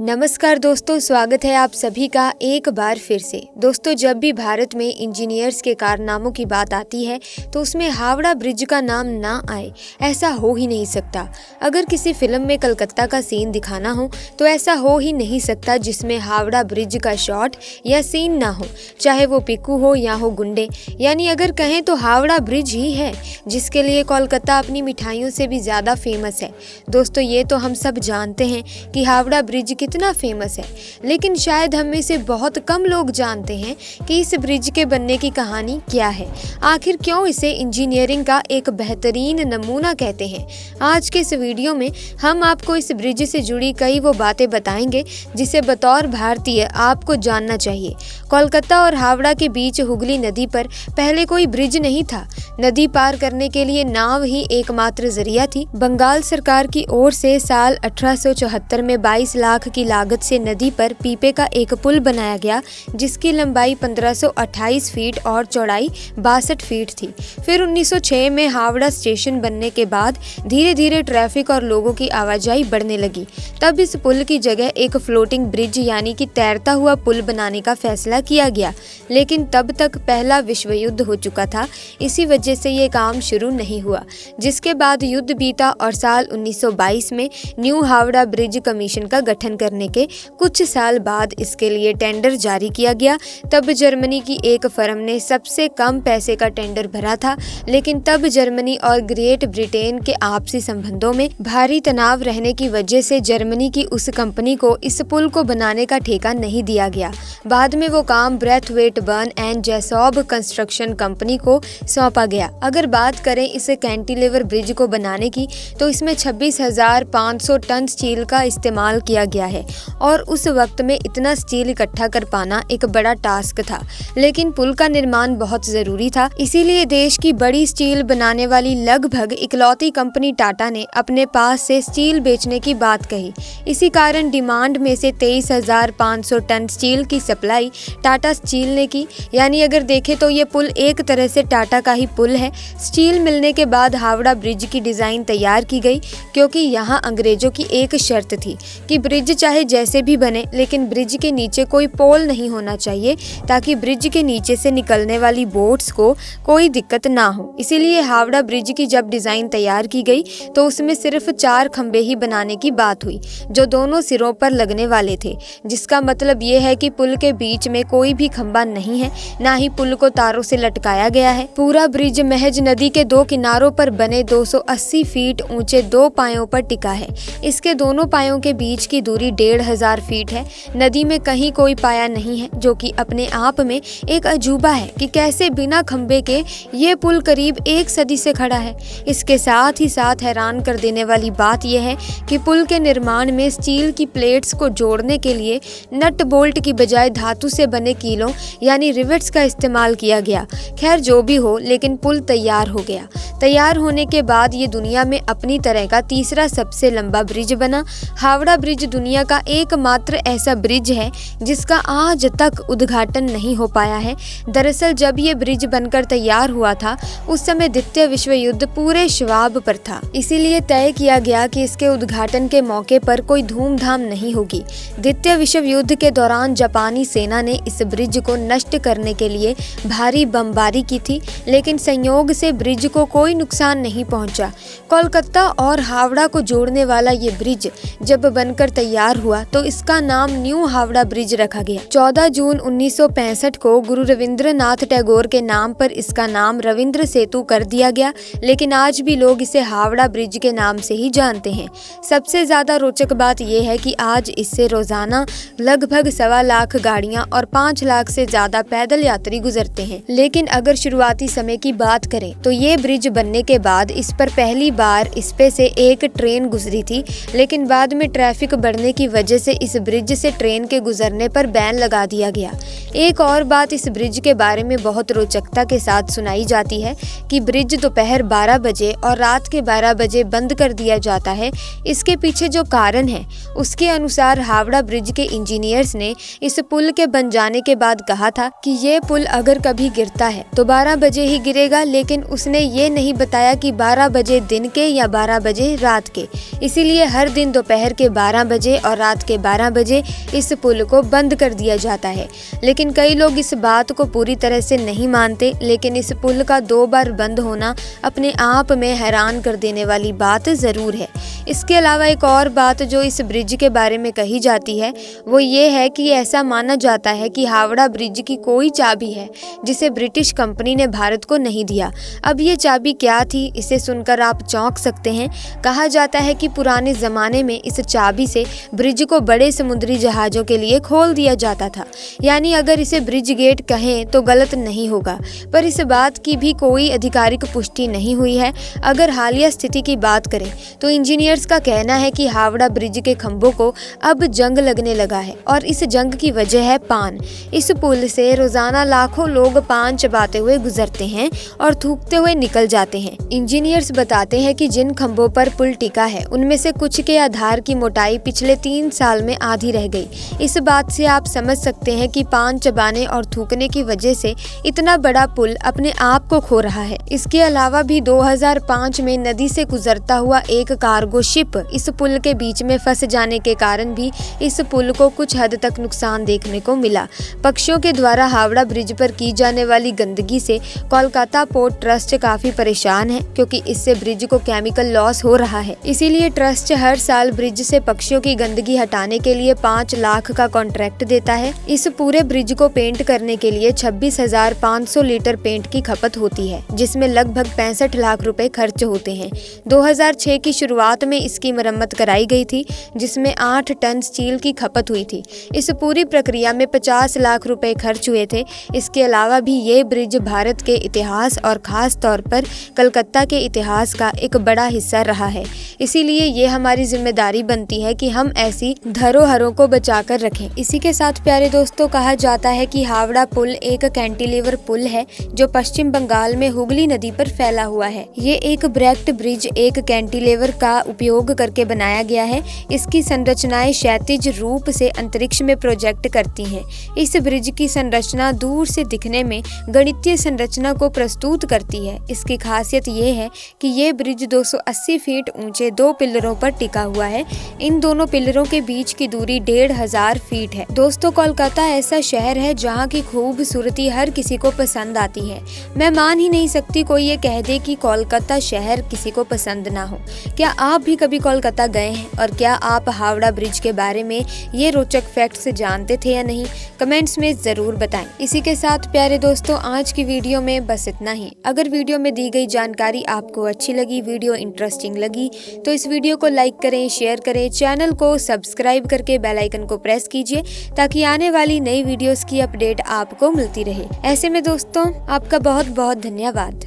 नमस्कार दोस्तों, स्वागत है आप सभी का एक बार फिर से। दोस्तों, जब भी भारत में इंजीनियर्स के कारनामों की बात आती है तो उसमें हावड़ा ब्रिज का नाम ना आए ऐसा हो ही नहीं सकता। अगर किसी फिल्म में कलकत्ता का सीन दिखाना हो तो ऐसा हो ही नहीं सकता जिसमें हावड़ा ब्रिज का शॉट या सीन ना हो, चाहे वो पिकू हो या हो गुंडे। यानी अगर कहें तो हावड़ा ब्रिज ही है जिसके लिए कोलकाता अपनी मिठाइयों से भी ज़्यादा फेमस है। दोस्तों, ये तो हम सब जानते हैं कि हावड़ा ब्रिज कितना फेमस है, लेकिन शायद हम में से बहुत कम लोग जानते हैं कि इस ब्रिज के बनने की कहानी क्या है। आखिर क्यों इसे इंजीनियरिंग का एक बेहतरीन नमूना कहते हैं। आज के इस वीडियो में हम आपको इस ब्रिज से जुड़ी कई वो बातें बताएंगे जिसे बतौर भारतीय आपको जानना चाहिए। कोलकाता और हावड़ा के बीच हुगली नदी पर पहले कोई ब्रिज नहीं था। नदी पार करने के लिए नाव ही एकमात्र जरिया थी। बंगाल सरकार की ओर से साल 1874 में 22 लाख की लागत से नदी पर पीपे का एक पुल बनाया गया जिसकी लंबाई 1528 फीट और चौड़ाई 62 फीट थी। फिर 1906 में हावड़ा स्टेशन बनने के बाद धीरे धीरे ट्रैफिक और लोगों की आवाजाही बढ़ने लगी। तब इस पुल की जगह एक फ्लोटिंग ब्रिज यानी कि तैरता हुआ पुल बनाने का फैसला किया गया, लेकिन तब तक पहला विश्व युद्ध हो चुका था। इसी वजह से ये काम शुरू नहीं हुआ, जिसके बाद युद्ध बीता और साल 1922 में न्यू हावड़ा ब्रिज कमीशन का गठन करने के कुछ साल बाद इसके लिए टेंडर जारी किया गया। तब जर्मनी की एक फर्म ने सबसे कम पैसे का टेंडर भरा था, लेकिन तब जर्मनी और ग्रेट ब्रिटेन के आपसी संबंधों में भारी तनाव रहने की वजह से जर्मनी की उस कंपनी को इस पुल को बनाने का ठेका नहीं दिया गया। बाद में वो काम Braithwaite Burn and Jessop construction company को सौंपा गया। अगर बात करें इस कैंटिलीवर ब्रिज को बनाने की तो इसमें 26,500 टन स्टील का इस्तेमाल किया गया है और उस वक्त में इतना स्टील इकट्ठा कर पाना एक बड़ा टास्क था। लेकिन पुल का निर्माण बहुत जरूरी था, इसीलिए देश की बड़ी स्टील बनाने वाली लगभग इकलौती कंपनी टाटा ने अपने पास से स्टील बेचने की बात कही। इसी कारण डिमांड में से 23,500 टन स्टील की सप्लाई टाटा स्टील ने की। यानी अगर देखें तो ये पुल एक तरह से टाटा का ही पुल है। स्टील मिलने के बाद हावड़ा ब्रिज की डिजाइन तैयार की गई, क्योंकि यहाँ अंग्रेजों की एक शर्त थी कि ब्रिज चाहे जैसे भी बने लेकिन ब्रिज के नीचे कोई पोल नहीं होना चाहिए, ताकि ब्रिज के नीचे से निकलने वाली बोट्स को कोई दिक्कत ना हो। इसीलिए हावड़ा ब्रिज की जब डिजाइन तैयार की गई तो उसमें सिर्फ 4 खंबे ही बनाने की बात हुई जो दोनों सिरों पर लगने वाले थे, जिसका मतलब ये है कि पुल के बीच में कोई भी खंबा नहीं है, ना ही पुल को तारों से लटकाया गया है। पूरा ब्रिज महज नदी के 2 किनारों पर बने 280 फीट ऊंचे 2 पायों पर टिका है। इसके दोनों पायों के बीच की दूरी 1,500 फीट है। नदी में कहीं कोई पाया नहीं है, जो कि अपने आप में एक अजूबा है कि कैसे बिना खंबे के ये पुल करीब 1 सदी से खड़ा है। इसके साथ ही साथ हैरान कर देने वाली बात यह है कि पुल के निर्माण में स्टील की प्लेट्स को जोड़ने के लिए नट बोल्ट की बजाय धातु से बने कीलों यानी रिवेट्स का इस्तेमाल किया गया। खैर जो भी हो, लेकिन पुल तैयार हो गया। तैयार होने के बाद ये दुनिया में अपनी तरह का तीसरा सबसे लंबा ब्रिज बना। हावड़ा ब्रिज दुनिया का एकमात्र ऐसा ब्रिज है जिसका आज तक उद्घाटन नहीं हो पाया है। दरअसल जब ये ब्रिज बनकर तैयार हुआ था उस समय द्वितीय विश्व युद्ध पूरे शवाब पर था, इसीलिए तय किया गया कि इसके उद्घाटन के मौके पर कोई धूमधाम नहीं होगी। द्वितीय विश्व युद्ध के दौरान जापानी सेना ने इस ब्रिज को नष्ट करने के लिए भारी बमबारी की थी, लेकिन संयोग से ब्रिज को कोई नुकसान नहीं पहुंचा। कोलकाता और हावड़ा को जोड़ने वाला ये ब्रिज जब बनकर तैयार हुआ तो इसका नाम न्यू हावड़ा ब्रिज रखा गया। 14 जून 1965 को गुरु रविंद्रनाथ टैगोर के नाम पर इसका नाम रविंद्र सेतु कर दिया गया, लेकिन आज भी लोग इसे हावड़ा ब्रिज के नाम से ही जानते हैं। सबसे ज्यादा रोचक बात यह है कि आज इससे रोजाना लगभग 1.25 लाख गाड़ियां और 5 लाख से ज्यादा पैदल यात्री गुजरते हैं। लेकिन अगर शुरुआती समय की बात करें तो ये ब्रिज बनने के बाद इस पर पहली बार इस पे से एक ट्रेन गुजरी थी, लेकिन बाद में ट्रैफिक बढ़ने की वजह से इस ब्रिज से ट्रेन के गुजरने पर बैन लगा दिया गया। एक और बात इस ब्रिज के बारे में बहुत रोचकता के साथ सुनाई जाती है कि ब्रिज दोपहर 12 बजे और रात के 12 बजे बंद कर दिया जाता है। इसके पीछे जो कारण है उसके अनुसार हावड़ा ब्रिज के इंजीनियर्स ने इस पुल के बन जाने के बाद कहा था कि ये पुल अगर कभी गिरता है तो 12 बजे ही गिरेगा, लेकिन उसने ये नहीं बताया कि 12 बजे दिन के या 12 बजे रात के। इसीलिए हर दिन दोपहर के 12 बजे और रात के 12 बजे इस पुल को बंद कर दिया जाता है। लेकिन कई लोग इस बात को पूरी तरह से नहीं मानते, लेकिन इस पुल का 2 बार बंद होना अपने आप में हैरान कर देने वाली बात ज़रूर है। इसके अलावा एक और बात जो इस ब्रिज के बारे में कही जाती है वो ये है कि ऐसा माना जाता है कि हावड़ा ब्रिज की कोई चाबी है जिसे ब्रिटिश कंपनी ने भारत को नहीं दिया। अब ये चाबी क्या थी, इसे सुनकर आप चौंक सकते हैं। कहा जाता है कि पुराने ज़माने में इस चाबी से ब्रिज को बड़े समुद्री जहाज़ों के लिए खोल दिया जाता था। यानी अगर इसे ब्रिज गेट कहें तो गलत नहीं होगा, पर इस बात की भी कोई आधिकारिक पुष्टि नहीं हुई है। अगर हालिया स्थिति की बात करें तो इंजीनियर्स का कहना है कि हावड़ा ब्रिज के खंभों को अब जंग लगने लगा है और इस जंग की वजह है पान। इस पुल से रोजाना लाखों लोग पान चबाते हुए गुजरते हैं और थूकते हुए निकल जाते हैं। इंजीनियर्स बताते हैं कि जिन खंभों पर पुल टिका है उनमें से कुछ के आधार की मोटाई पिछले 3 साल में आधी रह गई। इस बात से आप समझ सकते हैं कि पान चबाने और थूकने की वजह से इतना बड़ा पुल अपने आप को खो रहा है। इसके अलावा भी 2005 में नदी से गुजरता हुआ एक कार्गो शिप इस पुल के बीच में फंस जाने के कारण भी इस पुल को कुछ हद तक नुकसान देखने को मिला। पक्षियों के द्वारा हावड़ा ब्रिज पर की जाने वाली गंदगी से कोलकाता पोर्ट ट्रस्ट काफी परेशान है, क्योंकि इससे ब्रिज को केमिकल लॉस हो रहा है। इसीलिए ट्रस्ट हर साल ब्रिज से पक्षियों की गंदगी हटाने के लिए 5 लाख का कॉन्ट्रैक्ट देता है। इस पूरे ब्रिज को पेंट करने के लिए 26,500 लीटर पेंट की खपत होती है, जिसमें लगभग 65 लाख रुपए खर्च होते हैं। 2006 की शुरुआत में इसकी मरम्मत कराई गई थी, जिसमें 8 टन स्टील की खपत हुई थी। इस पूरी प्रक्रिया में 50 लाख रुपए खर्च हुए थे। इसके अलावा भी ये ब्रिज भारत के इतिहास और खास तौर पर कलकत्ता के इतिहास का एक बड़ा हिस्सा रहा है। इसीलिए ये हमारी जिम्मेदारी बनती है कि हम ऐसी धरोहरों को बचाकर रखें। इसी के साथ प्यारे दोस्तों, कहा जाता है कि हावड़ा पुल एक कैंटिलीवर पुल है जो पश्चिम बंगाल में हुगली नदी पर फैला हुआ है। ये एक ब्रैक्ट ब्रिज एक कैंटिलीवर का उपयोग करके बनाया गया है। इसकी संरचनाएं क्षैतिज रूप से अंतरिक्ष में प्रोजेक्ट करती हैं। इस ब्रिज की संरचना दूर से दिखने में गणितीय संरचना को प्रस्तुत करती है। इसकी खासियत ये है कि ये ब्रिज 280 फीट ऊंचे 2 पिलरों पर टिका हुआ है। इन दोनों पिलरों के बीच की दूरी 1500 फीट है। दोस्तों, कोलकाता ऐसा शहर है जहाँ की खूबसूरती हर किसी को पसंद आती है। मैं मान ही नहीं सकती कोई ये कह दे कि कोलकाता शहर किसी को पसंद ना हो। क्या आप भी कभी कोलकाता गए हैं और क्या आप हावड़ा ब्रिज के बारे में ये रोचक फैक्ट्स जानते थे या नहीं? कमेंट्स में ज़रूर बताएं। इसी के साथ प्यारे दोस्तों, आज की वीडियो में बस इतना ही। अगर वीडियो में दी गई जानकारी आपको अच्छी लगी, वीडियो इंटरेस्टिंग लगी, तो इस वीडियो को लाइक करें, शेयर करें, चैनल को सब्सक्राइब करके बेल आइकन को प्रेस कीजिए ताकि आने वाली नई वीडियोस की अपडेट आपको मिलती रहे। ऐसे में दोस्तों, आपका बहुत बहुत धन्यवाद।